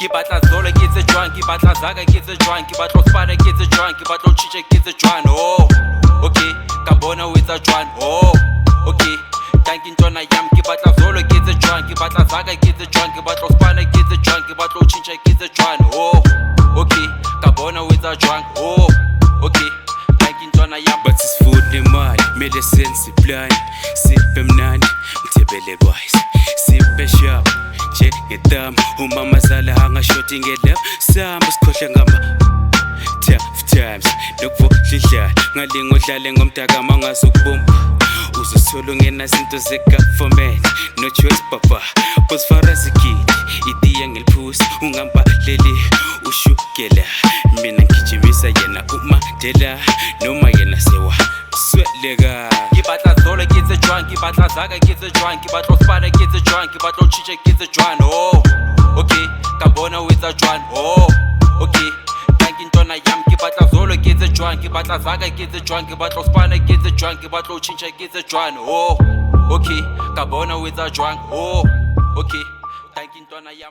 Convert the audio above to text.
Ke batla zolo ke tse jwang, ke batla zaga ke tse jwang, ke batla spana ke tse jwang, ke batla chiche ke tse jwang. Oh okay, ka bona o etsa jwang. Oh okay, tanki ntwana yam, ke batla zolo ke tse jwang, ke batla zaga ke tse jwang, ke batla spana ke tse jwang, ke batla chiche ke tse jwang. Oh okay, ka bona o etsa jwang. Oh okay, tanki ntwana yam. Bathi sifune imali mele senze iplani, sibe mnandi mthebele boys, sibe sharp njengedama. Umama zala angashoti ngelap, sihamba sikhohle ngama tough times nokuvudlidlala. Ngalinga udlale ngomdaka mangazukubumba, uzothola ungenazinto ze-government. No choice baba, cause farazi kid itiya ngeliphusi, ungambaleli ushukela. Mina ngijimisa yena uMandela, noma yena sewa sweleka. Ke batla zolo ke tse jwang, ke batla zaga ke tse jwang, ke batla spana ke tse jwang, ke batla chiche ke tse jwang. Oh okay, ka bona o etsa jwang. Oh okay, tanki ntwana yam, ke batla zolo ke tse jwang, ke batla zaga ke tse jwang, ke batla spana ke tse jwang, ke batla chiche ke tse jwang. Oh okay, ka bona o etsa jwang. Oh okay, tanki ntwana yam.